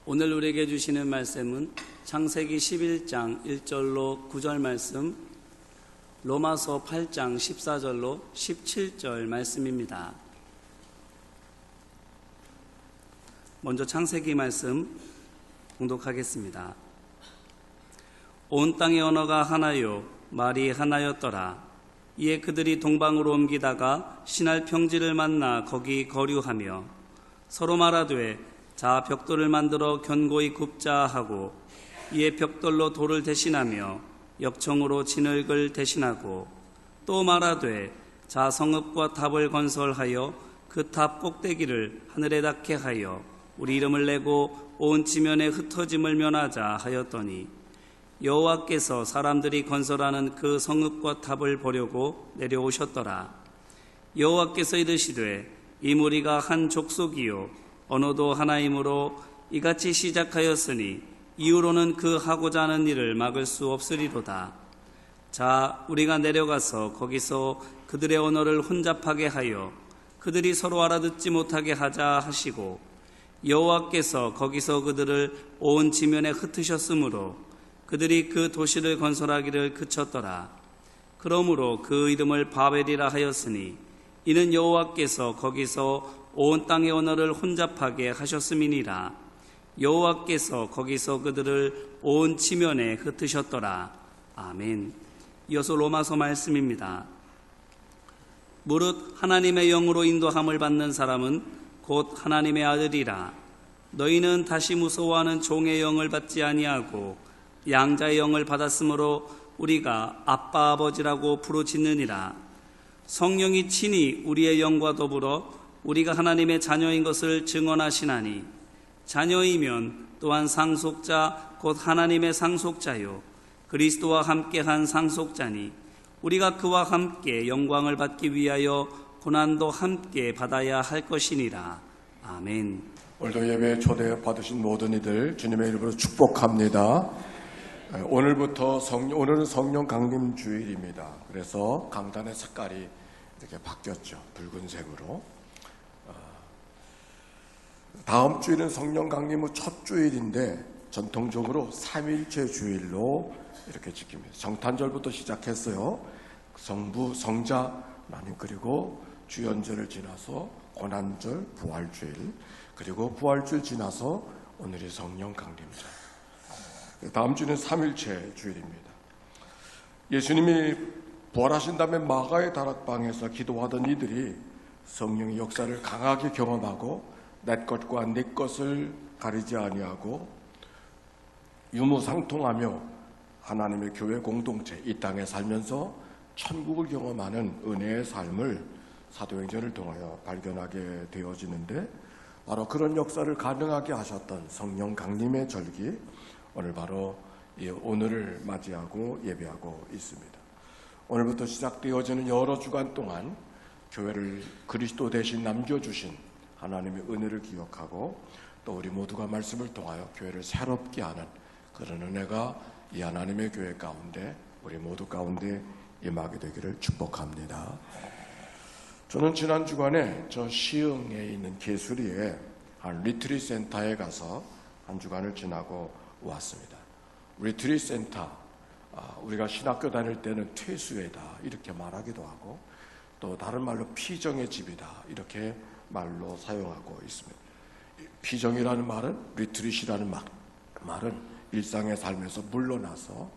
오늘 우리에게 주시는 말씀은 창세기 11장 1절로 9절 말씀, 로마서 8장 14절로 17절 말씀입니다. 먼저 창세기 말씀 봉독하겠습니다. 온 땅의 언어가 하나요 말이 하나였더라. 이에 그들이 동방으로 옮기다가 신할 평지를 만나 거기 거류하며 서로 말하되 자 벽돌을 만들어 견고히 굽자 하고, 이에 벽돌로 돌을 대신하며 역청으로 진흙을 대신하고, 또 말하되 자 성읍과 탑을 건설하여 그 탑 꼭대기를 하늘에 닿게 하여 우리 이름을 내고 온 지면에 흩어짐을 면하자 하였더니, 여호와께서 사람들이 건설하는 그 성읍과 탑을 보려고 내려오셨더라. 여호와께서 이르시되 이 무리가 한 족속이요 언어도 하나이므로 이같이 시작하였으니 이후로는 그 하고자 하는 일을 막을 수 없으리로다. 자, 우리가 내려가서 거기서 그들의 언어를 혼잡하게 하여 그들이 서로 알아듣지 못하게 하자 하시고, 여호와께서 거기서 그들을 온 지면에 흩으셨으므로 그들이 그 도시를 건설하기를 그쳤더라. 그러므로 그 이름을 바벨이라 하였으니 이는 여호와께서 거기서 온 땅의 언어를 혼잡하게 하셨음이니라. 여호와께서 거기서 그들을 온 지면에 흩으셨더라. 아멘. 이어서 로마서 말씀입니다. 무릇 하나님의 영으로 인도함을 받는 사람은 곧 하나님의 아들이라. 너희는 다시 무서워하는 종의 영을 받지 아니하고 양자의 영을 받았으므로 우리가 아빠 아버지라고 부르짖느니라. 성령이 친히 우리의 영과 더불어 우리가 하나님의 자녀인 것을 증언하시나니, 자녀이면 또한 상속자 곧 하나님의 상속자요 그리스도와 함께한 상속자니, 우리가 그와 함께 영광을 받기 위하여 고난도 함께 받아야 할 것이니라. 아멘. 오늘도 예배에 초대받으신 모든 이들 주님의 이름으로 축복합니다. 오늘은 성령 강림 주일입니다. 그래서 강단의 색깔이 이렇게 바뀌었죠. 붉은색으로. 다음 주일은 성령 강림 후 첫 주일인데 전통적으로 3일째 주일로 이렇게 지킵니다. 정탄절부터 시작했어요. 성부, 성자, 하나님, 그리고 주연절을 지나서 고난절, 부활주일, 그리고 부활주일 지나서 오늘이 성령 강림절. 다음 주는 3일째 주일입니다. 예수님이 부활하신 다음에 마가의 다락방에서 기도하던 이들이 성령의 역사를 강하게 경험하고 내 것과 네 것을 가리지 아니하고 유무상통하며 하나님의 교회 공동체 이 땅에 살면서 천국을 경험하는 은혜의 삶을 사도행전을 통하여 발견하게 되어지는데, 바로 그런 역사를 가능하게 하셨던 성령 강림의 절기, 오늘 바로 오늘을 맞이하고 예배하고 있습니다. 오늘부터 시작되어지는 여러 주간 동안 교회를 그리스도 대신 남겨주신 하나님의 은혜를 기억하고, 또 우리 모두가 말씀을 통하여 교회를 새롭게 하는 그런 은혜가 이 하나님의 교회 가운데, 우리 모두 가운데 임하게 되기를 축복합니다. 저는 지난 주간에 저 시흥에 있는 개수리에 한 리트릿 센터에 가서 한 주간을 지나고 왔습니다. 리트릿 센터, 우리가 신학교 다닐 때는 퇴수회다 이렇게 말하기도 하고, 또 다른 말로 피정의 집이다 이렇게 말로 사용하고 있습니다. 피정이라는 말은, 리트릿이라는 말은 일상의 삶에서 물러나서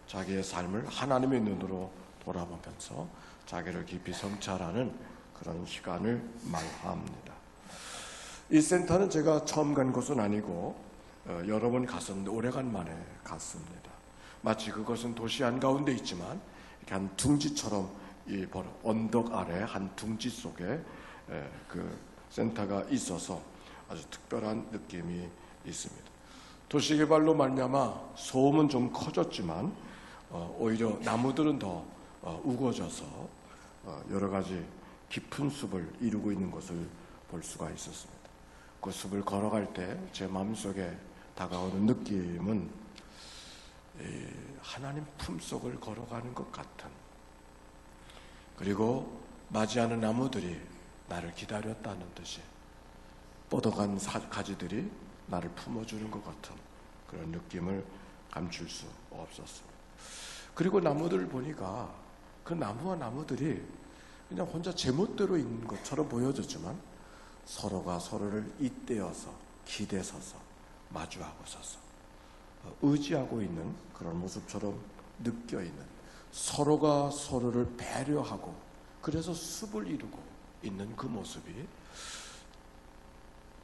자기의 삶을 하나님의 눈으로 돌아보면서 자기를 깊이 성찰하는 그런 시간을 말합니다. 이 센터는 제가 처음 간 곳은 아니고 여러 번 갔었는데 오래간만에 갔습니다. 마치 그것은 도시 한가운데 있지만 이렇게 한 둥지처럼 이 언덕 아래 한 둥지 속에 그 센터가 있어서 아주 특별한 느낌이 있습니다. 도시개발로 말미암아 소음은 좀 커졌지만 오히려 나무들은 더 우거져서 여러 가지 깊은 숲을 이루고 있는 것을 볼 수가 있었습니다. 그 숲을 걸어갈 때 제 마음속에 다가오는 느낌은 하나님 품속을 걸어가는 것 같은, 그리고 맞이하는 나무들이 나를 기다렸다는 듯이 뻗어간 가지들이 나를 품어주는 것 같은 그런 느낌을 감출 수 없었습니다. 그리고 나무들을 보니까 그 나무와 나무들이 그냥 혼자 제멋대로 있는 것처럼 보여졌지만 서로가 서로를 잇대어서 기대서서 마주하고 서서 의지하고 있는 그런 모습처럼 느껴있는, 서로가 서로를 배려하고 그래서 숲을 이루고 있는 그 모습이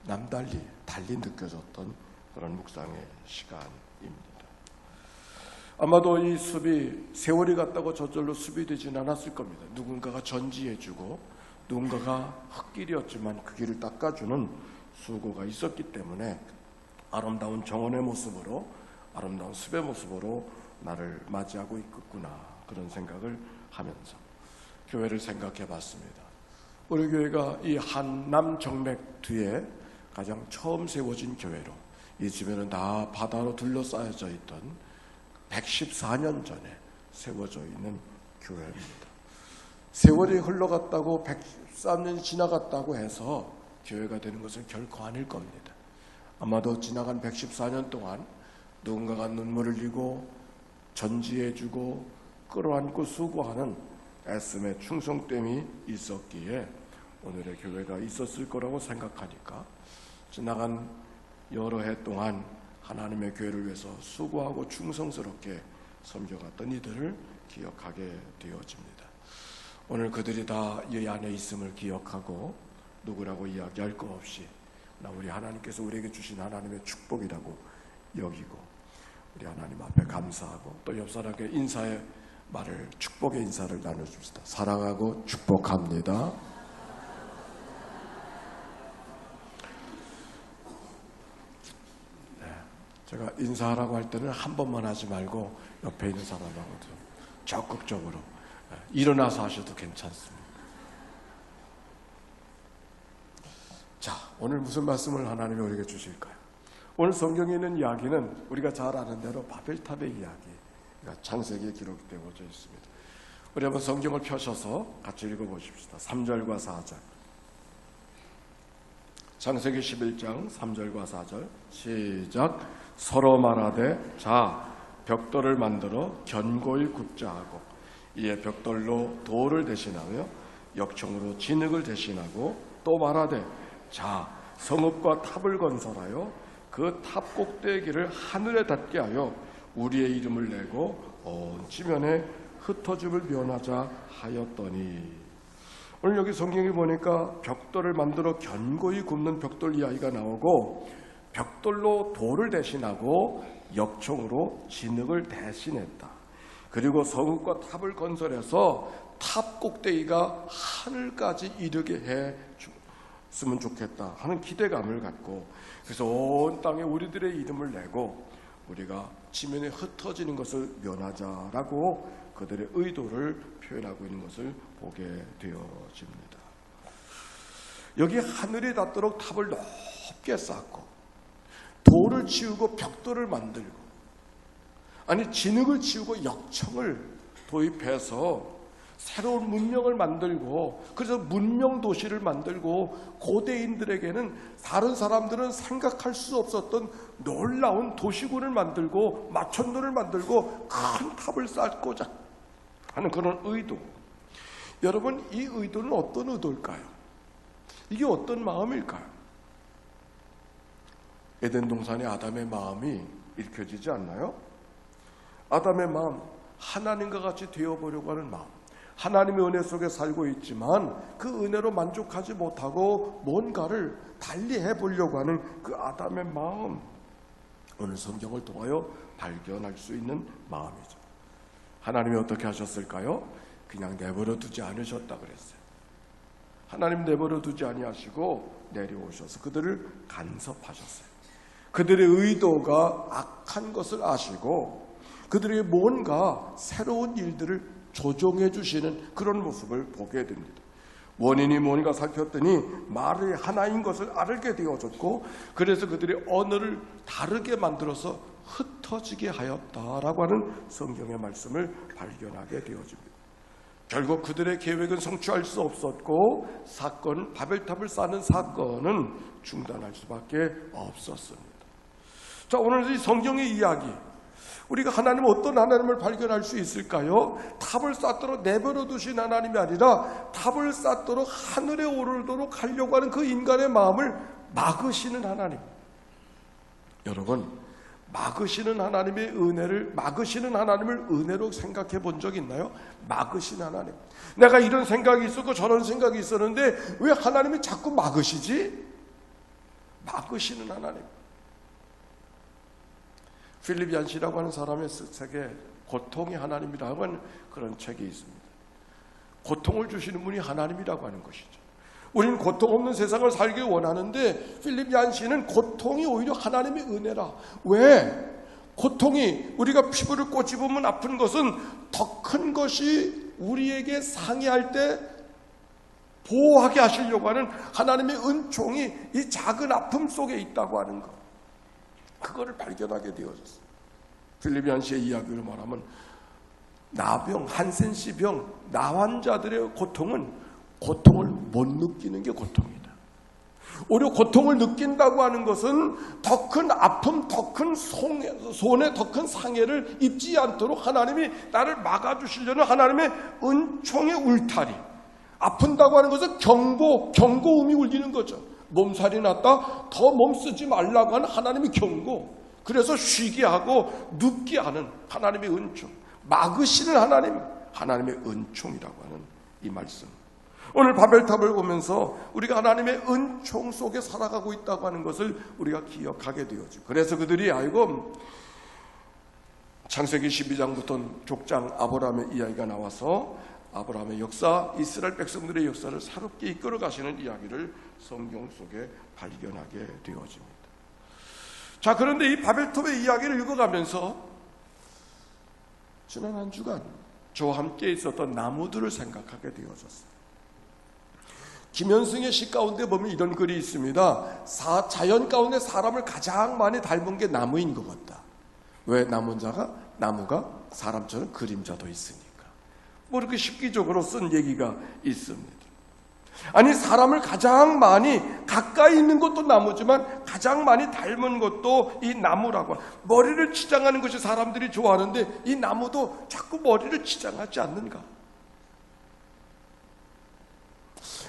남달리 달리 느껴졌던 그런 묵상의 시간입니다. 아마도 이 숲이 세월이 갔다고 저절로 숲이 되진 않았을 겁니다. 누군가가 전지해주고 누군가가 흙길이었지만 그 길을 닦아주는 수고가 있었기 때문에 아름다운 정원의 모습으로, 아름다운 숲의 모습으로 나를 맞이하고 있겠구나, 그런 생각을 하면서 교회를 생각해 봤습니다. 우리 교회가 이 한남 정맥 뒤에 가장 처음 세워진 교회로, 이 주변은 다 바다로 둘러싸여져 있던 114년 전에 세워져 있는 교회입니다. 세월이 흘러갔다고 113년이 지나갔다고 해서 교회가 되는 것은 결코 아닐 겁니다. 아마도 지나간 114년 동안 누군가가 눈물을 흘리고 전지해주고 끌어안고 수고하는 애씀의 충성됨이 있었기에 오늘의 교회가 있었을 거라고 생각하니까 지나간 여러 해 동안 하나님의 교회를 위해서 수고하고 충성스럽게 섬겨갔던 이들을 기억하게 되어집니다. 오늘 그들이 다 이 안에 있음을 기억하고 누구라고 이야기할 거 없이 우리 하나님께서 우리에게 주신 하나님의 축복이라고 여기고 우리 하나님 앞에 감사하고 또 옆 사람에게 인사의 말을, 축복의 인사를 나눠줍시다. 사랑하고 축복합니다. 제가 인사하라고 할 때는 한 번만 하지 말고 옆에 있는 사람하고 좀 적극적으로 일어나서 하셔도 괜찮습니다. 자, 오늘 무슨 말씀을 하나님이 우리에게 주실까요? 오늘 성경에 있는 이야기는 우리가 잘 아는 대로 바벨탑의 이야기가 창세기에 기록되어져 있습니다. 우리 한번 성경을 펴셔서 같이 읽어보십시다. 3절과 4절. 창세기 11장 3절과 4절 시작. 서로 말하되 자 벽돌을 만들어 견고히 굽자 하고 이에 벽돌로 돌을 대신하며 역청으로 진흙을 대신하고 또 말하되 자 성읍과 탑을 건설하여 그 탑 꼭대기를 하늘에 닿게 하여 우리의 이름을 내고 온 지면에 흩어짐을 면하자 하였더니, 오늘 여기 성경에 보니까 벽돌을 만들어 견고히 굽는 벽돌 이야기가 나오고 벽돌로 돌을 대신하고 역청으로 진흙을 대신했다. 그리고 성읍과 탑을 건설해서 탑 꼭대기가 하늘까지 이르게 했으면 좋겠다 하는 기대감을 갖고, 그래서 온 땅에 우리들의 이름을 내고 우리가 지면에 흩어지는 것을 면하자라고 그들의 의도를 표현하고 있는 것을 보게 되어집니다. 여기 하늘이 닿도록 탑을 높게 쌓고 돌을 치우고 벽돌을 만들고, 아니 진흙을 치우고 역청을 도입해서 새로운 문명을 만들고, 그래서 문명 도시를 만들고 고대인들에게는 다른 사람들은 생각할 수 없었던 놀라운 도시군을 만들고 마천도를 만들고 큰 탑을 쌓고자 하는 그런 의도. 여러분, 이 의도는 어떤 의도일까요? 이게 어떤 마음일까요? 에덴 동산의 아담의 마음이 읽혀지지 않나요? 아담의 마음, 하나님과 같이 되어보려고 하는 마음, 하나님의 은혜 속에 살고 있지만 그 은혜로 만족하지 못하고 뭔가를 달리 해보려고 하는 그 아담의 마음, 오늘 성경을 통하여 발견할 수 있는 마음이죠. 하나님이 어떻게 하셨을까요? 그냥 내버려 두지 않으셨다 그랬어요. 하나님 내버려 두지 아니하시고 내려오셔서 그들을 간섭하셨어요. 그들의 의도가 악한 것을 아시고 그들에게 뭔가 새로운 일들을 조종해 주시는 그런 모습을 보게 됩니다. 원인이 뭔가 살폈더니 말이 하나인 것을 알게 되어졌고, 그래서 그들의 언어를 다르게 만들어서 흩어지게 하였다라고 하는 성경의 말씀을 발견하게 되어집니다. 결국 그들의 계획은 성취할 수 없었고 바벨탑을 쌓는 사건은 중단할 수밖에 없었습니다. 자, 오늘 이 성경의 이야기, 우리가 하나님 어떤 하나님을 발견할 수 있을까요? 탑을 쌓도록 내버려 두신 하나님이 아니라 탑을 쌓도록 하늘에 오르도록 하려고 하는 그 인간의 마음을 막으시는 하나님. 여러분, 막으시는 하나님의 은혜를, 막으시는 하나님을 은혜로 생각해 본 적 있나요? 막으신 하나님. 내가 이런 생각이 있었고 저런 생각이 있었는데 왜 하나님이 자꾸 막으시지? 막으시는 하나님. 필립 얀시라고 하는 사람의 책에 고통이 하나님이라고 하는 그런 책이 있습니다. 고통을 주시는 분이 하나님이라고 하는 것이죠. 우리는 고통 없는 세상을 살길 원하는데 필립 얀시는 고통이 오히려 하나님의 은혜라. 왜? 고통이, 우리가 피부를 꼬집으면 아픈 것은 더 큰 것이 우리에게 상해할 때 보호하게 하시려고 하는 하나님의 은총이 이 작은 아픔 속에 있다고 하는 것, 그거를 발견하게 되어졌어요. 필립 얀시의 이야기를 말하면 나병, 한센시 병, 나환자들의 고통은 고통을 못 느끼는 게 고통이다. 오히려 고통을 느낀다고 하는 것은 더 큰 아픔, 더 큰 손해, 더 큰 상해를 입지 않도록 하나님이 나를 막아주시려는 하나님의 은총의 울타리. 아픈다고 하는 것은 경고음이 울리는 거죠. 몸살이 났다, 더 몸 쓰지 말라고 하는 하나님의 경고. 그래서 쉬게 하고 눕게 하는 하나님의 은총. 막으시는 하나님, 하나님의 은총이라고 하는 이 말씀. 오늘 바벨탑을 보면서 우리가 하나님의 은총 속에 살아가고 있다고 하는 것을 우리가 기억하게 되어죠. 그래서 그들이 알고 창세기 12장부터 족장 아브라함의 이야기가 나와서 아브라함의 역사, 이스라엘 백성들의 역사를 새롭게 이끌어 가시는 이야기를 성경 속에 발견하게 되어집니다. 자, 그런데 이 바벨탑의 이야기를 읽어가면서 지난 한 주간 저와 함께 있었던 나무들을 생각하게 되어졌어요. 김현승의 시 가운데 보면 이런 글이 있습니다. 자연 가운데 사람을 가장 많이 닮은 게 나무인 것 같다. 왜? 나무가 사람처럼 그림자도 있으니까. 뭐 이렇게 십기적으로 쓴 얘기가 있습니다. 아니, 사람을 가장 많이 가까이 있는 것도 나무지만 가장 많이 닮은 것도 이 나무라고. 머리를 치장하는 것이 사람들이 좋아하는데 이 나무도 자꾸 머리를 치장하지 않는가?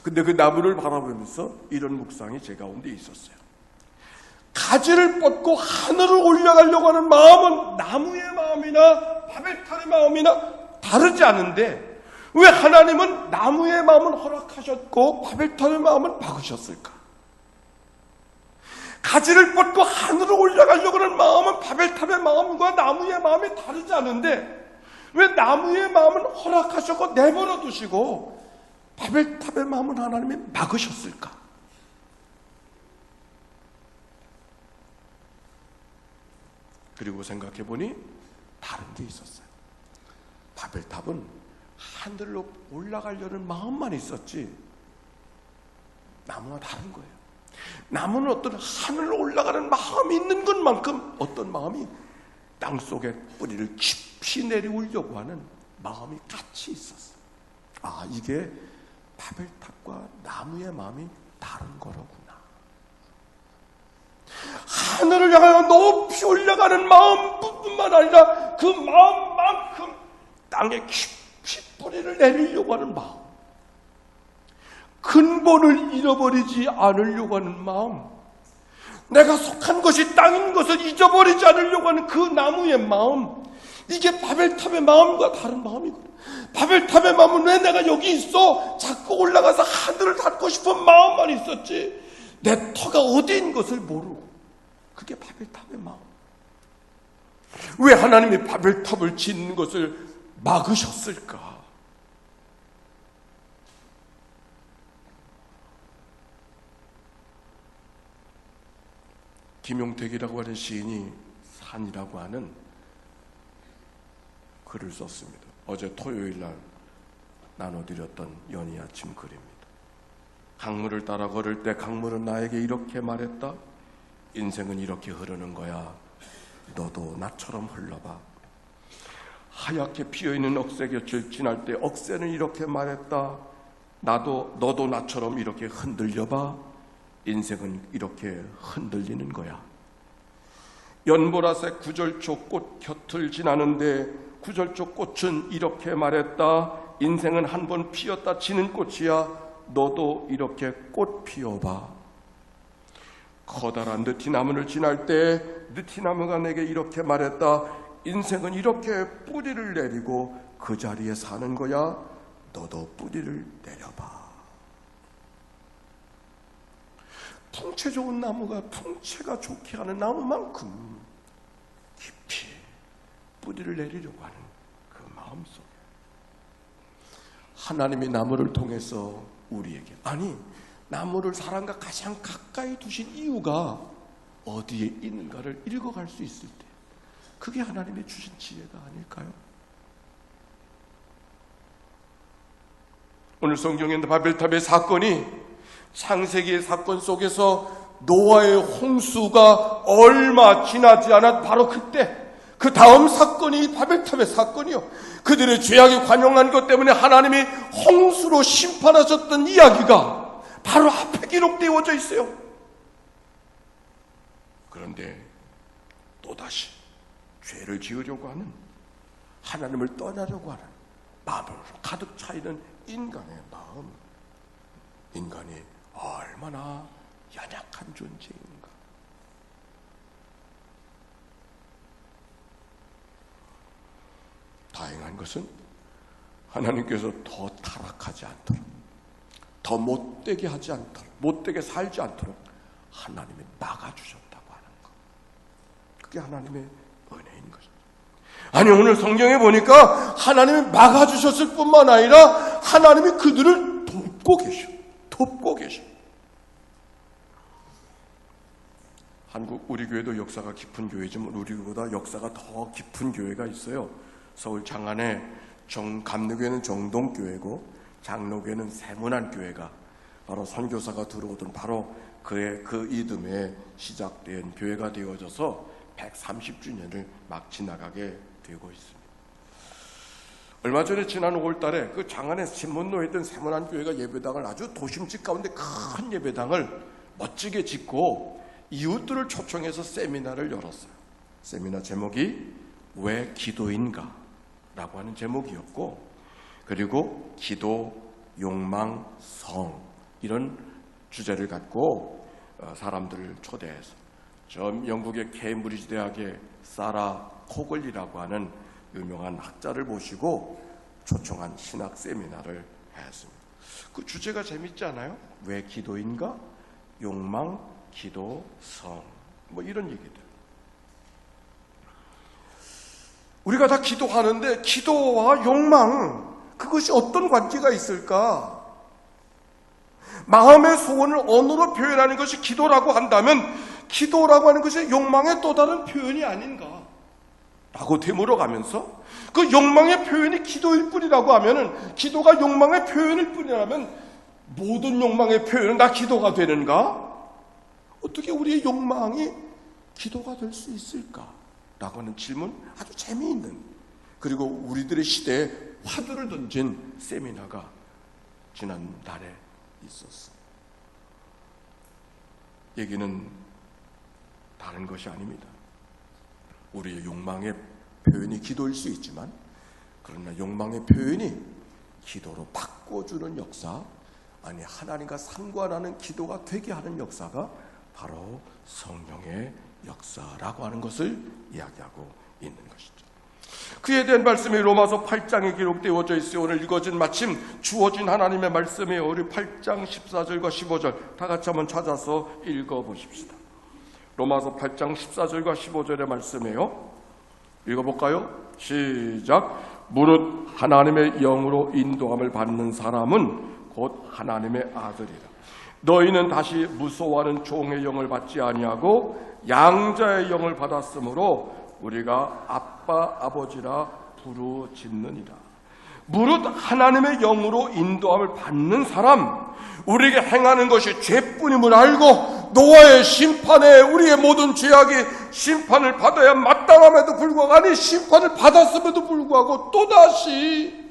근데 그 나무를 바라보면서 이런 묵상이 제 가운데 있었어요. 가지를 뻗고 하늘을 올라가려고 하는 마음은 나무의 마음이나 바벨탑의 마음이나 다르지 않은데 왜 하나님은 나무의 마음은 허락하셨고 바벨탑의 마음은 막으셨을까? 가지를 뻗고 하늘을 올라가려고 하는 마음은 바벨탑의 마음과 나무의 마음이 다르지 않은데 왜 나무의 마음은 허락하셨고 내버려 두시고 바벨탑의 마음은 하나님이 막으셨을까? 그리고 생각해보니 다른 게 있었어요. 바벨탑은 하늘로 올라가려는 마음만 있었지 나무와 다른 거예요. 나무는 어떤 하늘로 올라가는 마음이 있는 것만큼 어떤 마음이 땅속에 뿌리를 깊이 내려오려고 하는 마음이 같이 있었어요. 아, 이게 바벨탑과 나무의 마음이 다른 거로구나. 하늘을 향하여 높이 올라가는 마음뿐만 아니라 그 마음만큼 땅에 깊이 뿌리를 내리려고 하는 마음, 근본을 잃어버리지 않으려고 하는 마음, 내가 속한 것이 땅인 것을 잊어버리지 않으려고 하는 그 나무의 마음, 이게 바벨탑의 마음과 다른 마음이거든. 바벨탑의 마음은 왜 내가 여기 있어? 자꾸 올라가서 하늘을 닿고 싶은 마음만 있었지 내 터가 어디인 것을 모르고. 그게 바벨탑의 마음. 왜 하나님이 바벨탑을 짓는 것을 막으셨을까? 김용택이라고 하는 시인이 산이라고 하는 글을 썼습니다. 어제 토요일 날 나눠드렸던 연희 아침 글입니다. 강물을 따라 걸을 때 강물은 나에게 이렇게 말했다. 인생은 이렇게 흐르는 거야. 너도 나처럼 흘러봐. 하얗게 피어있는 억새 곁을 지날 때 억새는 이렇게 말했다. 너도 나처럼 이렇게 흔들려봐. 인생은 이렇게 흔들리는 거야. 연보라색 구절초 꽃 곁을 지나는데 구절초 꽃은 이렇게 말했다. 인생은 한 번 피었다 지는 꽃이야. 너도 이렇게 꽃 피워봐. 커다란 느티나무를 지날 때 느티나무가 내게 이렇게 말했다. 인생은 이렇게 뿌리를 내리고 그 자리에 사는 거야. 너도 뿌리를 내려봐. 풍채 좋은 나무가 풍채가 좋게 하는 나무만큼 깊이 뿌리를 내리려고 하는 그 마음 속에 하나님이 나무를 통해서 우리에게, 아니 나무를 사람과 가장 가까이 두신 이유가 어디에 있는가를 읽어갈 수 있을 때, 그게 하나님이 주신 지혜가 아닐까요? 오늘 성경에 있는 바벨탑의 사건이 창세기의 사건 속에서 노아의 홍수가 얼마 지나지 않았 바로 그때, 그 다음 사건이 바벨탑의 사건이요. 그들의 죄악이 관영한 것 때문에 하나님이 홍수로 심판하셨던 이야기가 바로 앞에 기록되어져 있어요. 그런데 또다시 죄를 지으려고 하는, 하나님을 떠나려고 하는 마음으로 가득 차 있는 인간의 마음, 인간이 얼마나 연약한 존재인가. 다행한 것은 하나님께서 더 타락하지 않도록, 더 못되게 하지 않도록, 못되게 살지 않도록 하나님이 막아주셨다고 하는 것, 그게 하나님의 은혜인 것입니다. 아니, 오늘 성경에 보니까 하나님이 막아주셨을 뿐만 아니라 하나님이 그들을 돕고 계셔. 한국 우리 교회도 역사가 깊은 교회지만 우리보다 역사가 더 깊은 교회가 있어요. 서울 장안에 감리교회는 정동교회고 장로교회는 세문안교회가 바로 선교사가 들어오던 바로 그 이듬해 시작된 교회가 되어져서 130주년을 막 지나가게 되고 있습니다. 얼마 전에 지난 5월달에 그 장안에 신문로에 있던 세문안교회가 예배당을, 아주 도심지 가운데 큰 예배당을 멋지게 짓고 이웃들을 초청해서 세미나를 열었어요. 세미나 제목이 왜 기도인가? 라고 하는 제목이었고, 그리고 기도, 욕망, 성, 이런 주제를 갖고 사람들을 초대해서 영국의 케임브리지 대학의 사라 코글리라고 하는 유명한 학자를 모시고 초청한 신학 세미나를 했습니다. 그 주제가 재밌지 않아요? 왜 기도인가? 욕망, 기도, 성, 뭐 이런 얘기들. 우리가 다 기도하는데 기도와 욕망, 그것이 어떤 관계가 있을까? 마음의 소원을 언어로 표현하는 것이 기도라고 한다면 기도라고 하는 것이 욕망의 또 다른 표현이 아닌가? 라고 되물어가면서 그 욕망의 표현이 기도일 뿐이라고 하면은, 기도가 욕망의 표현일 뿐이라면 모든 욕망의 표현은 다 기도가 되는가? 어떻게 우리의 욕망이 기도가 될 수 있을까? 라고 하는 질문, 아주 재미있는, 그리고 우리들의 시대에 화두를 던진 세미나가 지난달에 있었어. 얘기는 다른 것이 아닙니다. 우리의 욕망의 표현이 기도일 수 있지만, 그러나 욕망의 표현이 기도로 바꿔주는 역사, 아니 하나님과 상관하는 기도가 되게 하는 역사가 바로 성령의 역사라고 하는 것을 이야기하고 있는 것이죠. 그에 대한 말씀이 로마서 8장에 기록되어져 있어요. 오늘 읽어진 마침 주어진 하나님의 말씀이에요. 우리 8장 14절과 15절 다 같이 한번 찾아서 읽어보십시다. 로마서 8장 14절과 15절의 말씀이에요. 읽어볼까요? 시작. 무릇 하나님의 영으로 인도함을 받는 사람은 곧 하나님의 아들이라. 너희는 다시 무서워하는 종의 영을 받지 아니하고 양자의 영을 받았으므로 우리가 아빠 아버지라 부르짖느니라. 무릇 하나님의 영으로 인도함을 받는 사람, 우리에게 행하는 것이 죄뿐임을 알고 노아의 심판에 우리의 모든 죄악이 심판을 받아야 마땅함에도 불구하고, 아니 심판을 받았음에도 불구하고 또다시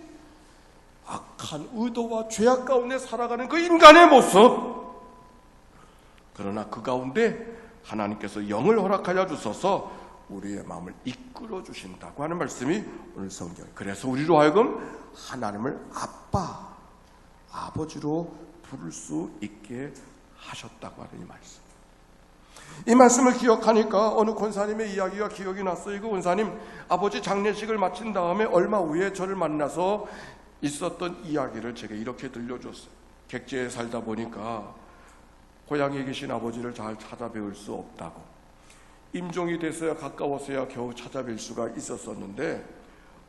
악한 의도와 죄악 가운데 살아가는 그 인간의 모습, 그러나 그 가운데 하나님께서 영을 허락하여 주셔서 우리의 마음을 이끌어 주신다고 하는 말씀이 오늘 성경. 그래서 우리로 하여금 하나님을 아빠, 아버지로 부를 수 있게 하셨다고 하는 이 말씀. 이 말씀을 기억하니까 어느 권사님의 이야기가 기억이 났어요. 그 권사님 아버지 장례식을 마친 다음에 얼마 후에 저를 만나서 있었던 이야기를 제게 이렇게 들려줬어요. 객지에 살다 보니까 고향에 계신 아버지를 잘 찾아뵐 수 없다고, 임종이 돼서야 가까워서야 겨우 찾아뵐 수가 있었었는데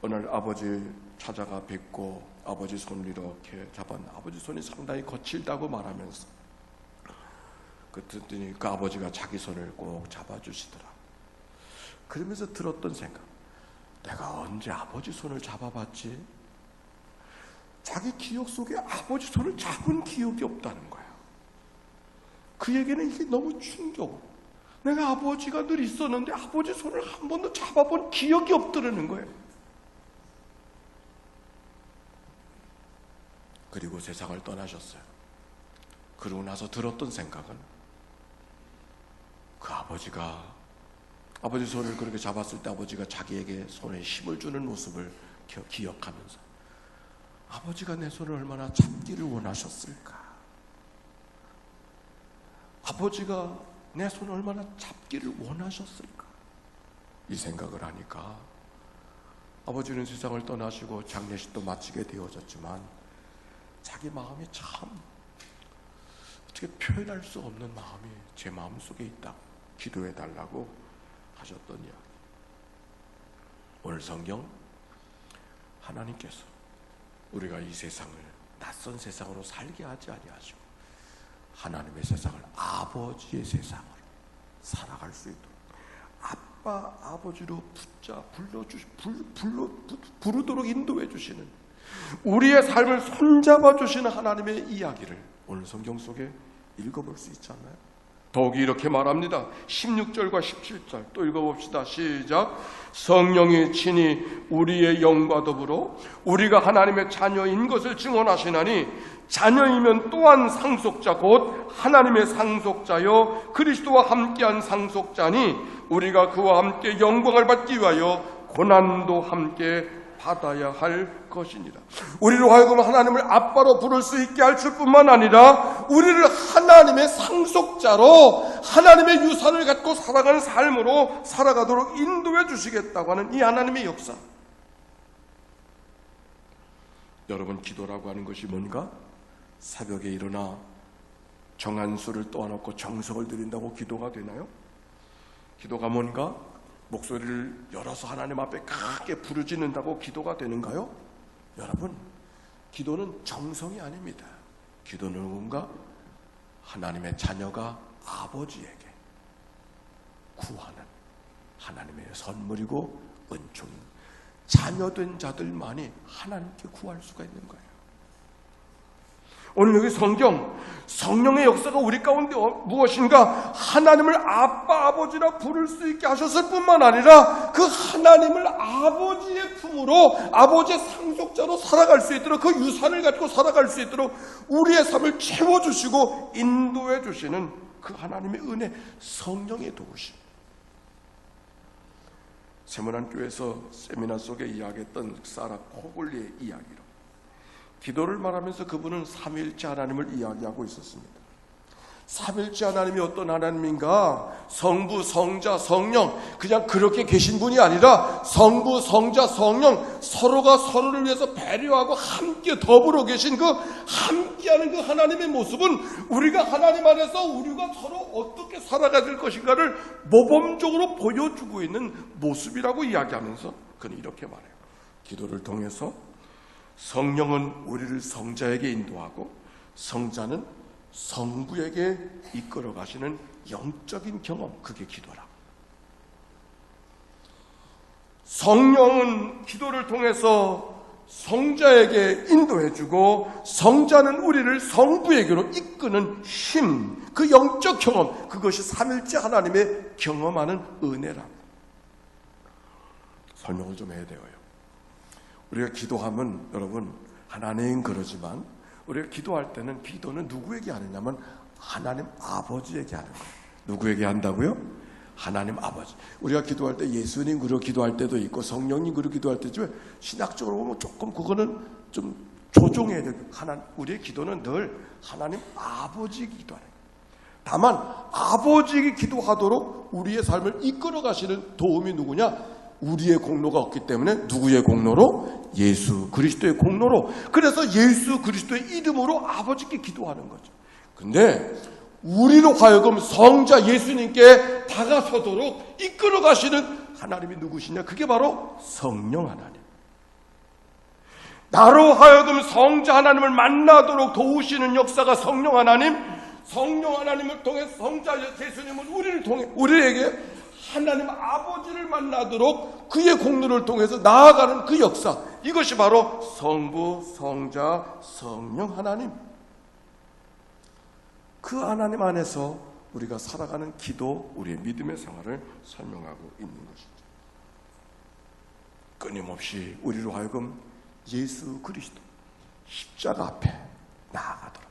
어느 날 아버지 찾아가 뵙고 아버지 손을 이렇게 잡았나, 아버지 손이 상당히 거칠다고 말하면서 그랬더니 그 아버지가 자기 손을 꼭 잡아주시더라. 그러면서 들었던 생각, 내가 언제 아버지 손을 잡아봤지? 자기 기억 속에 아버지 손을 잡은 기억이 없다는 거예요. 그에게는 이게 너무 충격. 내가 아버지가 늘 있었는데 아버지 손을 한 번도 잡아본 기억이 없더라는 거예요. 그리고 세상을 떠나셨어요. 그러고 나서 들었던 생각은, 그 아버지가 아버지 손을 그렇게 잡았을 때 아버지가 자기에게 손에 힘을 주는 모습을 기억하면서 아버지가 내 손을 얼마나 잡기를 원하셨을까, 아버지가 내 손을 얼마나 잡기를 원하셨을까, 이 생각을 하니까 아버지는 세상을 떠나시고 장례식도 마치게 되어졌지만 자기 마음이 참 어떻게 표현할 수 없는 마음이 제 마음속에 있다고 기도해 달라고 하셨던 이야기. 오늘 성경, 하나님께서 우리가 이 세상을 낯선 세상으로 살게 하지 아니하시고 하나님의 세상을, 아버지의 세상으로 살아갈 수 있도록 아빠, 아버지로 부르도록 인도해 주시는, 우리의 삶을 손잡아 주시는 하나님의 이야기를 오늘 성경 속에 읽어볼 수 있지 않나요? 더욱이 이렇게 말합니다. 16절과 17절 또 읽어봅시다. 시작. 성령이 친히 우리의 영과 더불어 우리가 하나님의 자녀인 것을 증언하시나니, 자녀이면 또한 상속자 곧 하나님의 상속자여 그리스도와 함께한 상속자니, 우리가 그와 함께 영광을 받기 위하여 고난도 함께 받아야 할 것이니라. 우리로 하여금 하나님을 아빠로 부를 수 있게 할 뿐만 아니라 우리를 하나님의 상속자로 하나님의 유산을 갖고 살아가는 삶으로 살아가도록 인도해 주시겠다고 하는 이 하나님의 역사. 여러분, 기도라고 하는 것이 뭔가? 새벽에 일어나 정한 수를 떠안고 정성을 드린다고 기도가 되나요? 기도가 뭔가? 목소리를 열어서 하나님 앞에 크게 부르짖는다고 기도가 되는가요? 여러분, 기도는 정성이 아닙니다. 기도는 뭔가? 하나님의 자녀가 아버지에게 구하는 하나님의 선물이고 은총입니다. 자녀된 자들만이 하나님께 구할 수가 있는 거예요. 오늘 여기 성령의 역사가 우리 가운데 무엇인가? 하나님을 아빠, 아버지라 부를 수 있게 하셨을 뿐만 아니라 그 하나님을 아버지의 품으로, 아버지의 상속자로 살아갈 수 있도록, 그 유산을 갖고 살아갈 수 있도록 우리의 삶을 채워주시고 인도해 주시는 그 하나님의 은혜, 성령의 도우심. 세문안교에서 세미나 속에 이야기했던 사라 코골리의 이야기로 기도를 말하면서 그분은 삼위일체 하나님을 이야기하고 있었습니다. 삼위일체 하나님이 어떤 하나님인가? 성부, 성자, 성령, 그냥 그렇게 계신 분이 아니라 성부, 성자, 성령, 서로가 서로를 위해서 배려하고 함께 더불어 계신 그 함께하는 그 하나님의 모습은 우리가 하나님 안에서 우리가 서로 어떻게 살아가야 될 것인가를 모범적으로 보여주고 있는 모습이라고 이야기하면서 그는 이렇게 말해요. 기도를 통해서 성령은 우리를 성자에게 인도하고 성자는 성부에게 이끌어 가시는 영적인 경험, 그게 기도라. 성령은 기도를 통해서 성자에게 인도해주고 성자는 우리를 성부에게로 이끄는 힘, 그 영적 경험, 그것이 삼일째 하나님의 경험하는 은혜라. 설명을 좀 해야 돼요. 우리가 기도하면 여러분 하나님 그러지만 우리가 기도할 때는 기도는 누구에게 하느냐면 하나님 아버지에게 하는 거예요. 누구에게 한다고요? 하나님 아버지. 우리가 기도할 때 예수님 그러 기도할 때도 있고 성령님 그러 기도할 때도 신학적으로 보면 조금 그거는 좀 조정해야 돼요. 우리의 기도는 늘 하나님 아버지 기도하는 거예요. 다만 아버지 기도하도록 우리의 삶을 이끌어 가시는 도움이 누구냐? 우리의 공로가 없기 때문에 누구의 공로로? 예수 그리스도의 공로로. 그래서 예수 그리스도의 이름으로 아버지께 기도하는 거죠. 근데 우리로 하여금 성자 예수님께 다가서도록 이끌어 가시는 하나님이 누구시냐? 그게 바로 성령 하나님. 나로 하여금 성자 하나님을 만나도록 도우시는 역사가 성령 하나님. 성령 하나님을 통해 성자 예수님은 우리를 통해 우리에게 하나님 아버지를 만나도록 그의 공로를 통해서 나아가는 그 역사, 이것이 바로 성부, 성자, 성령 하나님. 그 하나님 안에서 우리가 살아가는 기도, 우리의 믿음의 생활을 설명하고 있는 것이죠. 끊임없이 우리로 하여금 예수 그리스도 십자가 앞에 나아가도록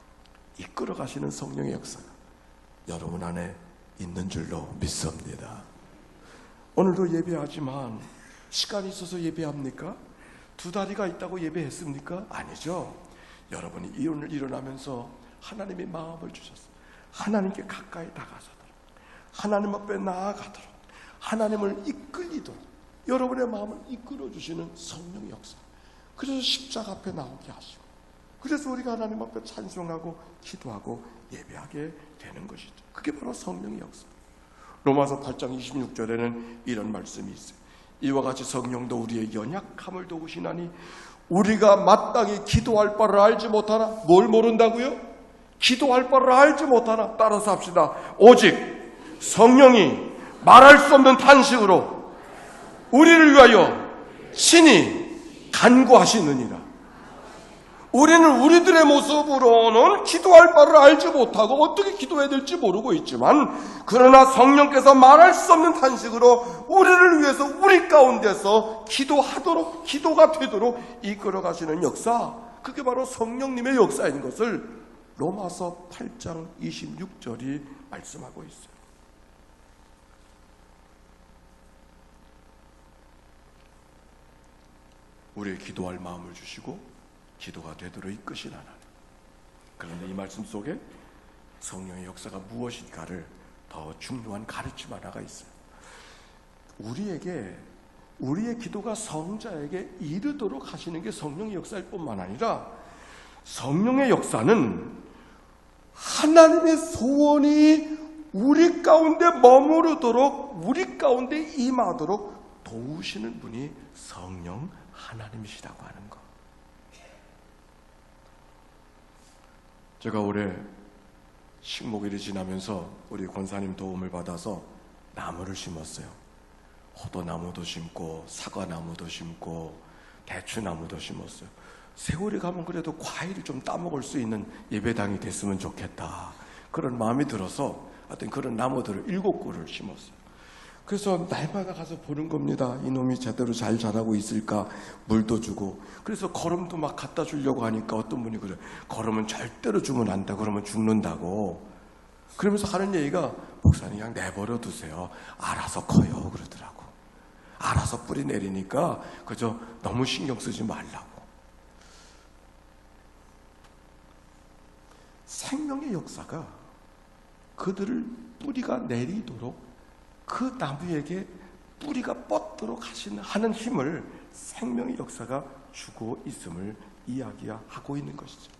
이끌어 가시는 성령의 역사가 여러분 안에 있는 줄로 믿습니다. 오늘도 예배하지만 시간이 있어서 예배합니까? 두 다리가 있다고 예배했습니까? 아니죠. 여러분이 오늘 일어나면서 하나님의 마음을 주셨어요. 하나님께 가까이 다가서도록, 하나님 앞에 나아가도록, 하나님을 이끌리도록 여러분의 마음을 이끌어주시는 성령의 역사. 그래서 십자가 앞에 나오게 하시고, 그래서 우리가 하나님 앞에 찬송하고 기도하고 예배하게 되는 것이죠. 그게 바로 성령의 역사. 로마서 8장 26절에는 이런 말씀이 있어요. 이와 같이 성령도 우리의 연약함을 도우시나니 우리가 마땅히 기도할 바를 알지 못하나. 뭘 모른다고요? 기도할 바를 알지 못하나. 따라서 합시다. 오직 성령이 말할 수 없는 탄식으로 우리를 위하여 친히 간구하시느니라. 우리는 우리들의 모습으로는 기도할 바를 알지 못하고 어떻게 기도해야 될지 모르고 있지만, 그러나 성령께서 말할 수 없는 탄식으로 우리를 위해서 우리 가운데서 기도하도록, 기도가 되도록 이끌어 가시는 역사, 그게 바로 성령님의 역사인 것을 로마서 8장 26절이 말씀하고 있어요. 우리의 기도할 마음을 주시고 기도가 되도록 이끄신 하나님. 그런데 이 말씀 속에 성령의 역사가 무엇인가를 더 중요한 가르침 하나가 있어요. 우리의 기도가 성자에게 이르도록 하시는 게 성령의 역사일 뿐만 아니라, 성령의 역사는 하나님의 소원이 우리 가운데 머무르도록, 우리 가운데 임하도록 도우시는 분이 성령 하나님이시라고 하는 것. 제가 올해 식목일이 지나면서 우리 권사님 도움을 받아서 나무를 심었어요. 호도나무도 심고 사과나무도 심고 대추나무도 심었어요. 세월이 가면 그래도 과일을 좀 따먹을 수 있는 예배당이 됐으면 좋겠다, 그런 마음이 들어서 하여튼 그런 나무들을 7그루를 심었어요. 그래서 날마다 가서 보는 겁니다. 이놈이 제대로 잘 자라고 있을까, 물도 주고. 그래서 거름도 막 갖다 주려고 하니까 어떤 분이 그래요. 거름은 절대로 주면 안 돼. 그러면 죽는다고. 그러면서 하는 얘기가, 목사님 그냥 내버려 두세요. 알아서 커요. 그러더라고. 알아서 뿌리 내리니까 그저 너무 신경 쓰지 말라고. 생명의 역사가 그들을 뿌리가 내리도록, 그 나무에게 뿌리가 뻗도록 하는 힘을 생명의 역사가 주고 있음을 이야기하고 있는 것이죠.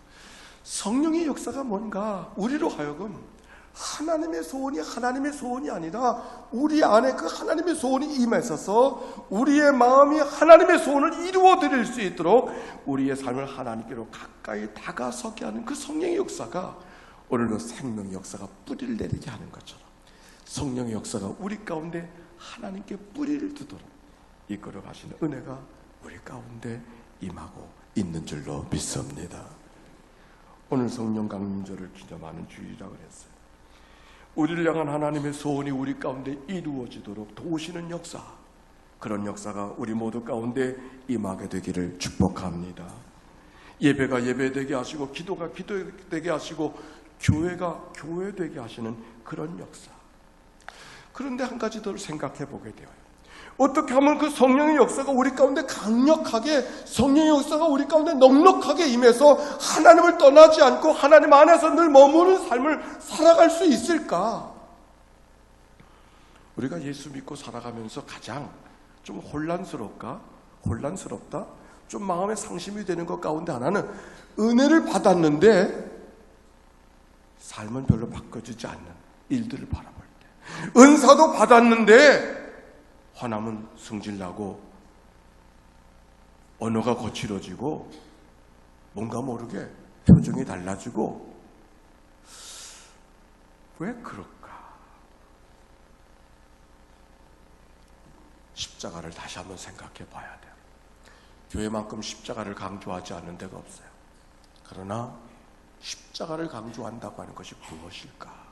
성령의 역사가 뭔가, 우리로 하여금 하나님의 소원이 하나님의 소원이 아니라 우리 안에 그 하나님의 소원이 임하셔서 우리의 마음이 하나님의 소원을 이루어 드릴 수 있도록 우리의 삶을 하나님께로 가까이 다가서게 하는 그 성령의 역사가 오늘도 생명의 역사가 뿌리를 내리게 하는 것처럼, 성령의 역사가 우리 가운데 하나님께 뿌리를 두도록 이끌어 가시는 은혜가 우리 가운데 임하고 있는 줄로 믿습니다. 오늘 성령 강림절을 기념하는 주일이라고 그랬어요. 우리를 향한 하나님의 소원이 우리 가운데 이루어지도록 도우시는 역사, 그런 역사가 우리 모두 가운데 임하게 되기를 축복합니다. 예배가 예배되게 하시고, 기도가 기도되게 하시고, 교회가 교회되게 하시는 그런 역사, 그런데 한 가지 더 생각해 보게 돼요. 어떻게 하면 그 성령의 역사가 우리 가운데 강력하게, 성령의 역사가 우리 가운데 넉넉하게 임해서 하나님을 떠나지 않고 하나님 안에서 늘 머무는 삶을 살아갈 수 있을까? 우리가 예수 믿고 살아가면서 가장 좀 혼란스럽다? 좀 마음에 상심이 되는 것 가운데 하나는 은혜를 받았는데 삶은 별로 바꿔지지 않는 일들을 바라볼 때, 은사도 받았는데 화남은 승질나고 언어가 거칠어지고 뭔가 모르게 표정이 달라지고, 왜 그럴까? 십자가를 다시 한번 생각해 봐야 돼요. 교회만큼 십자가를 강조하지 않는 데가 없어요. 그러나 십자가를 강조한다고 하는 것이 무엇일까?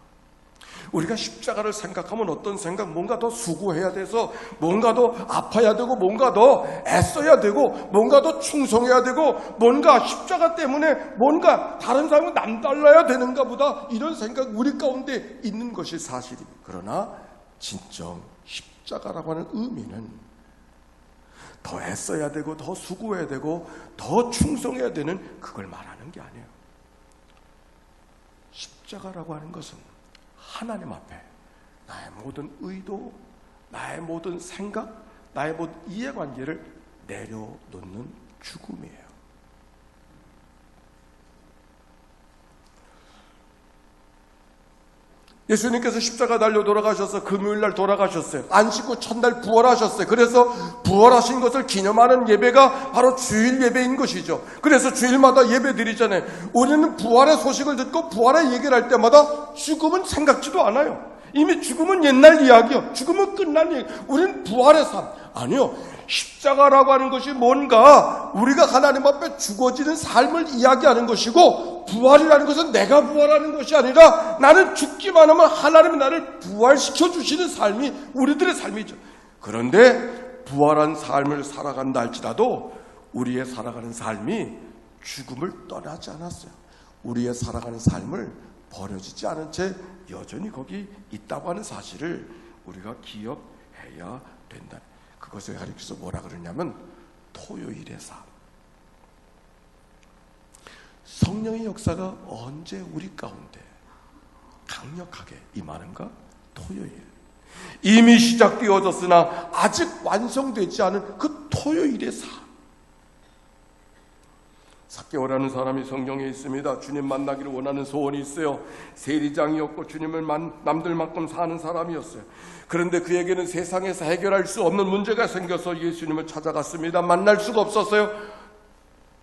우리가 십자가를 생각하면 어떤 생각? 뭔가 더 수고해야 돼서, 뭔가 더 아파야 되고, 뭔가 더 애써야 되고, 뭔가 더 충성해야 되고, 뭔가 십자가 때문에 뭔가 다른 사람은 남달라야 되는가 보다, 이런 생각 우리 가운데 있는 것이 사실입니다. 그러나 진정 십자가라고 하는 의미는 더 애써야 되고, 더 수고해야 되고, 더 충성해야 되는 그걸 말하는 게 아니에요. 십자가라고 하는 것은 하나님 앞에 나의 모든 의도, 나의 모든 생각, 나의 모든 이해관계를 내려놓는 죽음이에요. 예수님께서 십자가 달려 돌아가셔서 금요일날 돌아가셨어요. 안식 후 첫날 부활하셨어요. 그래서 부활하신 것을 기념하는 예배가 바로 주일 예배인 것이죠. 그래서 주일마다 예배 드리잖아요. 우리는 부활의 소식을 듣고 부활의 얘기를 할 때마다 죽음은 생각지도 않아요. 이미 죽음은 옛날 이야기요. 죽음은 끝난 얘기. 우리는 부활의 삶. 아니요. 십자가라고 하는 것이 뭔가 우리가 하나님 앞에 죽어지는 삶을 이야기하는 것이고, 부활이라는 것은 내가 부활하는 것이 아니라 나는 죽기만 하면 하나님이 나를 부활시켜 주시는 삶이 우리들의 삶이죠. 그런데 부활한 삶을 살아간다 할지라도 우리의 살아가는 삶이 죽음을 떠나지 않았어요. 우리의 살아가는 삶을 버려지지 않은 채 여전히 거기 있다고 하는 사실을 우리가 기억해야 된다. 그것을 가리켜서 뭐라 그러냐면 토요일의 삶. 성령의 역사가 언제 우리 가운데 강력하게 임하는가? 토요일. 이미 시작되어졌으나 아직 완성되지 않은 그 토요일의 삶. 삭개오라는 사람이 성경에 있습니다. 주님 만나기를 원하는 소원이 있어요. 세리장이었고 주님을 남들만큼 사는 사람이었어요. 그런데 그에게는 세상에서 해결할 수 없는 문제가 생겨서 예수님을 찾아갔습니다. 만날 수가 없었어요.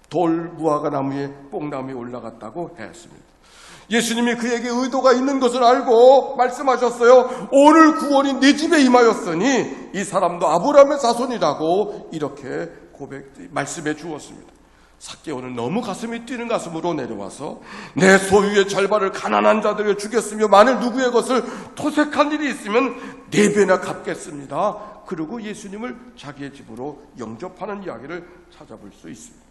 돌 무화과 나무에 뽕나무에 올라갔다고 했습니다. 예수님이 그에게 의도가 있는 것을 알고 말씀하셨어요. 오늘 구원이 네 집에 임하였으니 이 사람도 아브라함의 자손이라고 이렇게 말씀해 주었습니다. 삭개오는 너무 가슴이 뛰는 가슴으로 내려와서 내 소유의 절반을 가난한 자들에게 주겠으며 만일 누구의 것을 토색한 일이 있으면 4배나 갚겠습니다. 그리고 예수님을 자기의 집으로 영접하는 이야기를 찾아볼 수 있습니다.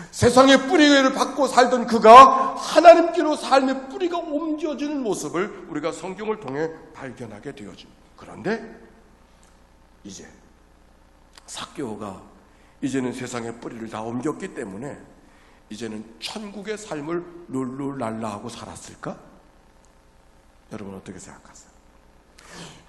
세상의 뿌리를 받고 살던 그가 하나님께로 삶의 뿌리가 옮겨지는 모습을 우리가 성경을 통해 발견하게 되어집니다. 그런데 이제 삭개오가 이제는 세상의 뿌리를 다 옮겼기 때문에 이제는 천국의 삶을 룰루랄라하고 살았을까? 여러분 어떻게 생각하세요?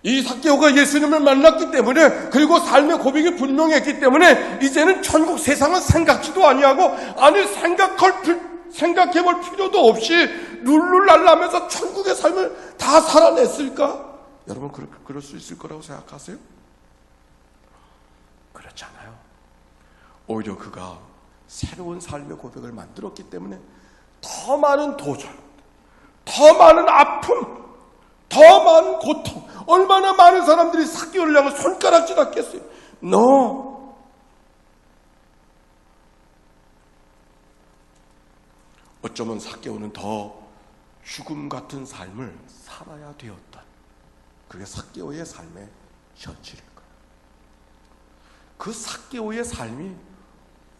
이 삭개오가 예수님을 만났기 때문에, 그리고 삶의 고백이 분명했기 때문에 이제는 천국 세상은 생각지도 아니하고, 아니 생각해볼 필요도 없이 룰루랄라하면서 천국의 삶을 다 살아냈을까? 여러분 그럴 수 있을 거라고 생각하세요? 그렇지 않아요. 오히려 그가 새로운 삶의 고백을 만들었기 때문에 더 많은 도전, 더 많은 아픔, 더 많은 고통, 얼마나 많은 사람들이 삭개오를 향해 손가락질 했겠어요. 어쩌면 삭개오는 더 죽음 같은 삶을 살아야 되었다. 그게 삭개오의 삶의 현실일 거예요. 그 삭개오의 삶이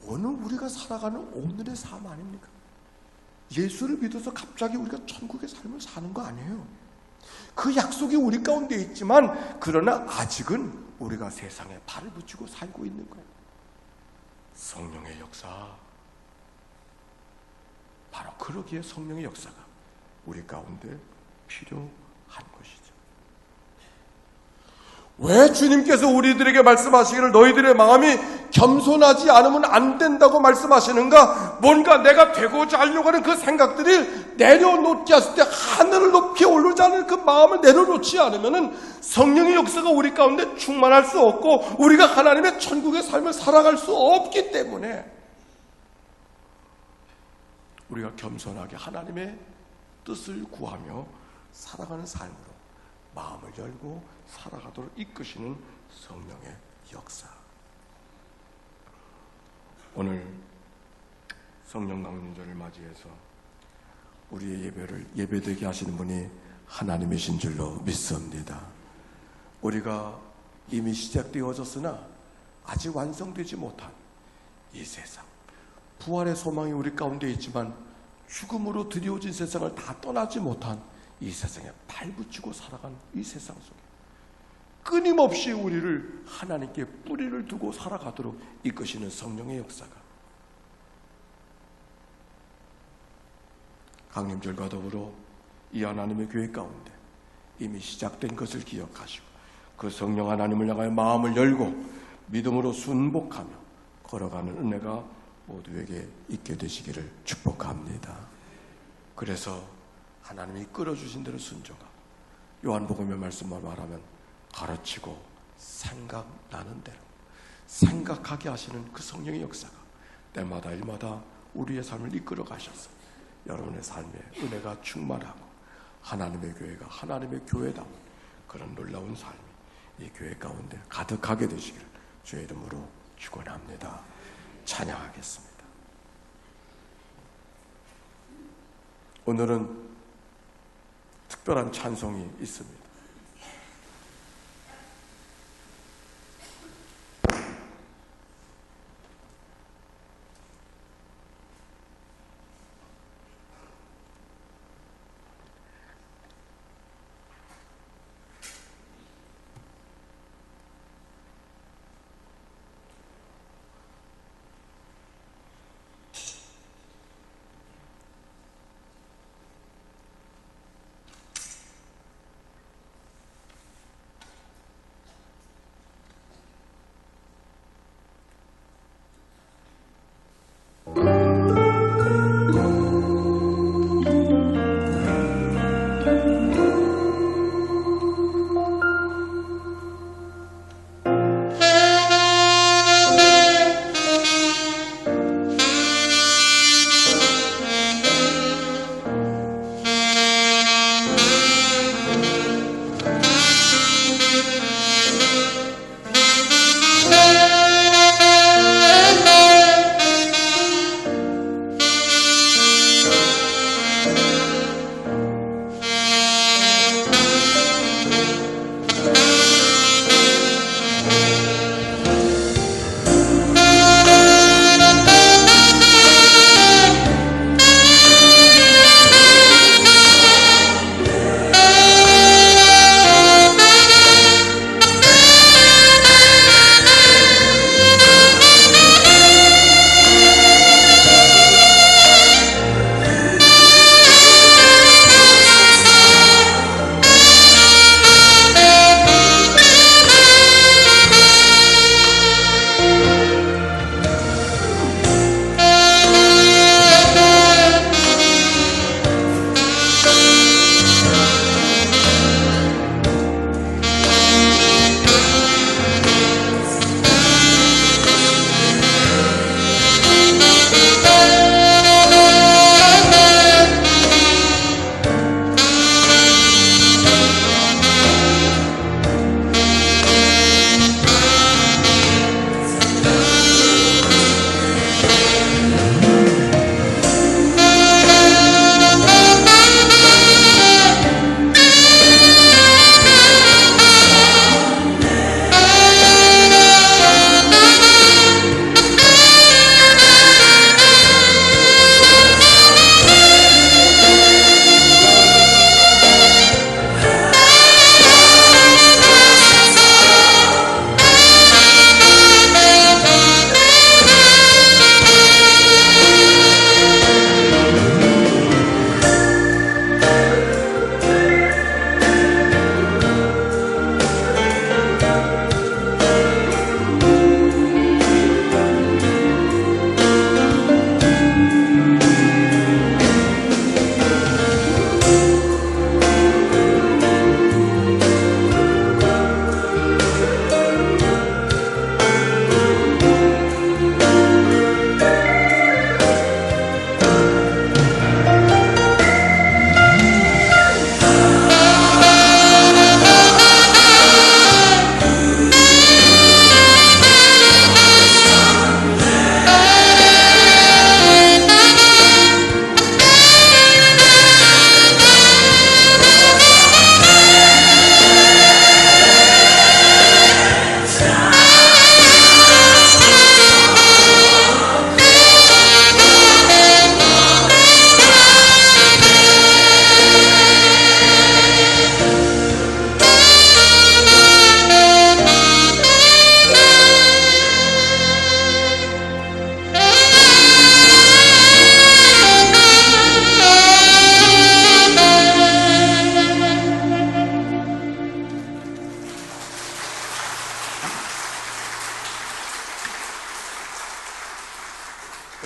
오늘 우리가 살아가는 오늘의 삶 아닙니까? 예수를 믿어서 갑자기 우리가 천국의 삶을 사는 거 아니에요. 그 약속이 우리 가운데 있지만 그러나 아직은 우리가 세상에 발을 붙이고 살고 있는 거예요. 성령의 역사, 바로 그러기에 성령의 역사가 우리 가운데 필요한 것이죠. 왜 주님께서 우리들에게 말씀하시기를 너희들의 마음이 겸손하지 않으면 안 된다고 말씀하시는가? 뭔가 내가 되고자 하려고 하는 그 생각들이 내려놓지 않을 때 하늘을 높이 오르지 않을 그 마음을 내려놓지 않으면 성령의 역사가 우리 가운데 충만할 수 없고 우리가 하나님의 천국의 삶을 살아갈 수 없기 때문에 우리가 겸손하게 하나님의 뜻을 구하며 살아가는 삶으로 마음을 열고 살아가도록 이끄시는 성령의 역사. 오늘 성령 강림절을 맞이해서 우리의 예배를 예배되게 하시는 분이 하나님이신 줄로 믿습니다. 우리가 이미 시작되어졌으나 아직 완성되지 못한 이 세상, 부활의 소망이 우리 가운데 있지만 죽음으로 드리워진 세상을 다 떠나지 못한 이 세상에 발붙이고 살아가는 이 세상 속에 끊임없이 우리를 하나님께 뿌리를 두고 살아가도록 이끄시는 성령의 역사가 강림절과 더불어 이 하나님의 교회 가운데 이미 시작된 것을 기억하시고 그 성령 하나님을 향하여 마음을 열고 믿음으로 순복하며 걸어가는 은혜가 모두에게 있게 되시기를 축복합니다. 그래서 하나님이 끌어주신 대로 순종하고 요한복음의 말씀만 말하면 가르치고 생각나는 대로 생각하게 하시는 그 성령의 역사가 때마다 일마다 우리의 삶을 이끌어 가셔서 여러분의 삶에 은혜가 충만하고 하나님의 교회가 하나님의 교회다운 그런 놀라운 삶이 이 교회 가운데 가득하게 되시기를 주의 이름으로 축원합니다. 찬양하겠습니다. 오늘은 특별한 찬송이 있습니다.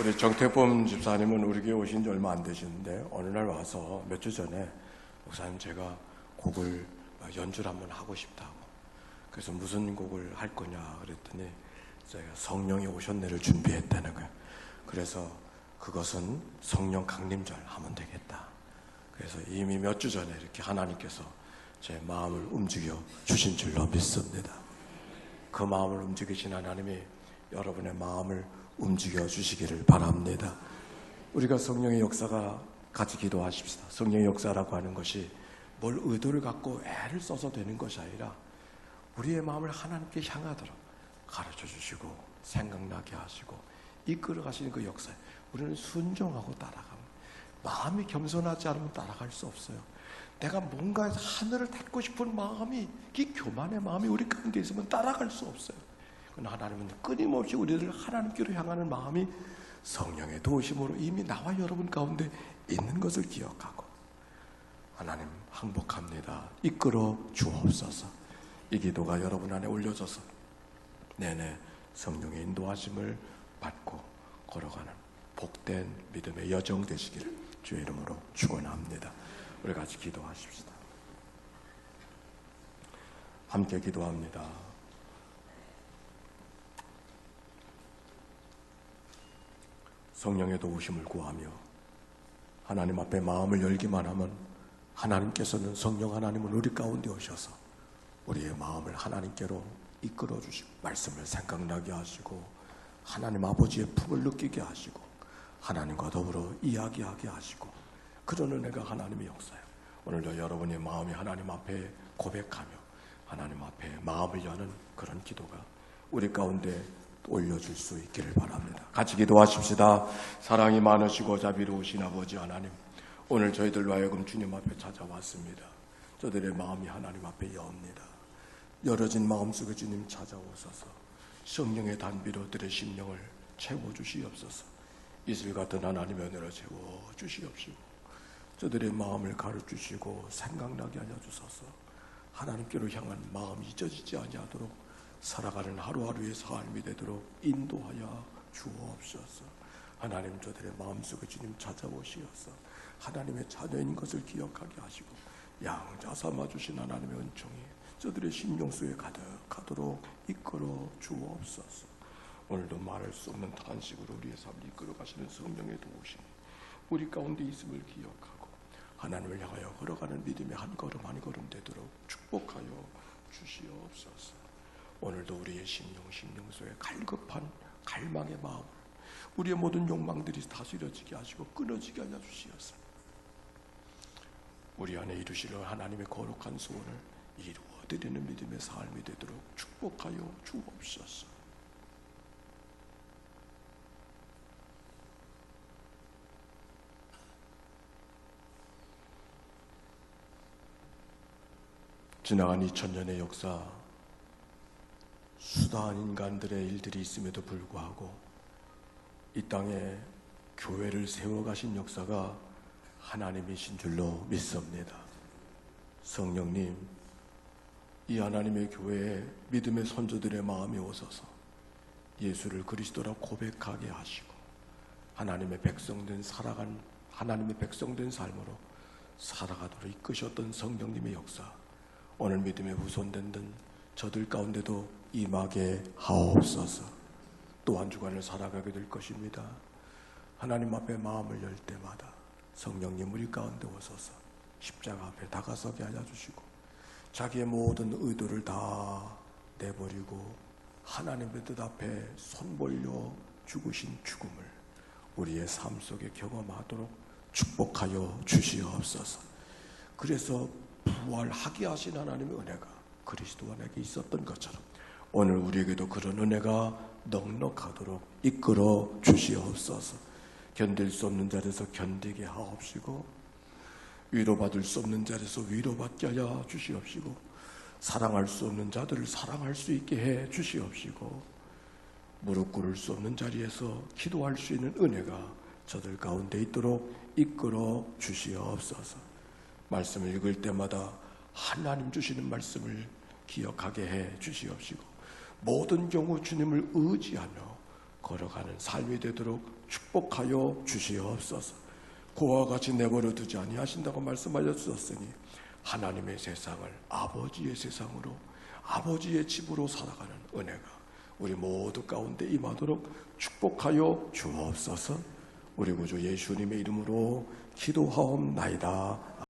우리 정태범 집사님은 우리 교회 오신 지 얼마 안 되시는데 어느 날 와서 몇 주 전에 목사님 제가 곡을 연주를 한번 하고 싶다고. 그래서 무슨 곡을 할 거냐 그랬더니 제가 성령이 오셨네를 준비했다는 거예요. 그래서 그것은 성령 강림절 하면 되겠다. 그래서 이미 몇 주 전에 이렇게 하나님께서 제 마음을 움직여 주신 줄로 믿습니다. 그 마음을 움직이신 하나님이 여러분의 마음을 움직여 주시기를 바랍니다. 우리가 성령의 역사가 같이 기도하십시다. 성령의 역사라고 하는 것이 뭘 의도를 갖고 애를 써서 되는 것이 아니라 우리의 마음을 하나님께 향하도록 가르쳐 주시고 생각나게 하시고 이끌어 가시는 그 역사에 우리는 순종하고 따라갑니다. 마음이 겸손하지 않으면 따라갈 수 없어요. 내가 뭔가 하늘을 닫고 싶은 마음이, 이 교만의 마음이 우리 가운데 있으면 따라갈 수 없어요. 그러나 하나님은 끊임없이 우리를 하나님께로 향하는 마음이 성령의 도우심으로 이미 나와 여러분 가운데 있는 것을 기억하고 하나님 항복합니다. 이끌어 주옵소서. 이 기도가 여러분 안에 올려져서 내내 성령의 인도하심을 받고 걸어가는 복된 믿음의 여정 되시기를 주의 이름으로 축원합니다. 우리 같이 기도하십시다. 함께 기도합니다. 성령의 도우심을 구하며 하나님 앞에 마음을 열기만 하면 하나님께서는 성령 하나님은 우리 가운데 오셔서 우리의 마음을 하나님께로 이끌어 주시고 말씀을 생각나게 하시고 하나님 아버지의 품을 느끼게 하시고 하나님과 더불어 이야기하게 하시고 그런 은혜가 하나님의 역사예요. 오늘도 여러분의 마음이 하나님 앞에 고백하며 하나님 앞에 마음을 여는 그런 기도가 우리 가운데 올려줄 수 있기를 바랍니다. 같이 기도하십시다. 사랑이 많으시고 자비로우신 아버지 하나님, 오늘 저희들로 하여금 주님 앞에 찾아왔습니다. 저들의 마음이 하나님 앞에 여옵니다. 열어진 마음속에 주님 찾아오소서. 성령의 단비로 들의 심령을 채워주시옵소서. 이슬 같은 하나님의 은혜로 채워주시옵시고 저들의 마음을 가르치시고 생각나게 하여 주소서. 하나님께로 향한 마음이 잊어지지 아니하도록 살아가는 하루하루의 삶이 되도록 인도하여 주옵소서. 하나님 저들의 마음속에 주님 찾아오시어서 하나님의 자녀인 것을 기억하게 하시고 양자 삼아주신 하나님의 은총이 저들의 심령 속에 가득하도록 이끌어 주옵소서. 오늘도 말할 수 없는 탄식으로 우리의 삶을 이끌어 가시는 성령의 도우심이 우리 가운데 있음을 기억하고 하나님을 향하여 걸어가는 믿음의 한 걸음 한 걸음 되도록 축복하여 주시옵소서. 오늘도 우리의 심령 속에 갈급한 갈망의 마음, 우리의 모든 욕망들이 다스려지게 하시고 끊어지게 하여 주시옵소서. 우리 안에 이루시는 하나님의 거룩한 소원을 이루어드리는 믿음의 삶이 되도록 축복하여 주옵소서. 지나간 2000년의 역사, 수다한 인간들의 일들이 있음에도 불구하고 이 땅에 교회를 세워가신 역사가 하나님이신 줄로 믿습니다. 성령님, 이 하나님의 교회에 믿음의 선조들의 마음이 오셔서 예수를 그리스도라 고백하게 하시고 하나님의 백성된 삶으로 살아가도록 이끄셨던 성령님의 역사, 오늘 믿음에 후손된 저들 가운데도 임하게 하옵소서. 또 한 주간을 살아가게 될 것입니다. 하나님 앞에 마음을 열 때마다 성령님 우리 가운데 오셔서 십자가 앞에 다가서게 하여 주시고 자기의 모든 의도를 다 내버리고 하나님의 뜻 앞에 손 벌려 죽으신 죽음을 우리의 삶 속에 경험하도록 축복하여 주시옵소서. 그래서 부활하게 하신 하나님의 은혜가 그리스도 안에게 있었던 것처럼 오늘 우리에게도 그런 은혜가 넉넉하도록 이끌어 주시옵소서. 견딜 수 없는 자리에서 견디게 하옵시고 위로받을 수 없는 자리에서 위로받게 하여 주시옵시고 사랑할 수 없는 자들을 사랑할 수 있게 해 주시옵시고 무릎 꿇을 수 없는 자리에서 기도할 수 있는 은혜가 저들 가운데 있도록 이끌어 주시옵소서. 말씀을 읽을 때마다 하나님 주시는 말씀을 기억하게 해 주시옵시고 모든 경우 주님을 의지하며 걸어가는 삶이 되도록 축복하여 주시옵소서. 그와 같이 내버려 두지 아니하신다고 말씀하셨으니 하나님의 세상을 아버지의 세상으로, 아버지의 집으로 살아가는 은혜가 우리 모두 가운데 임하도록 축복하여 주옵소서. 우리 구주 예수님의 이름으로 기도하옵나이다.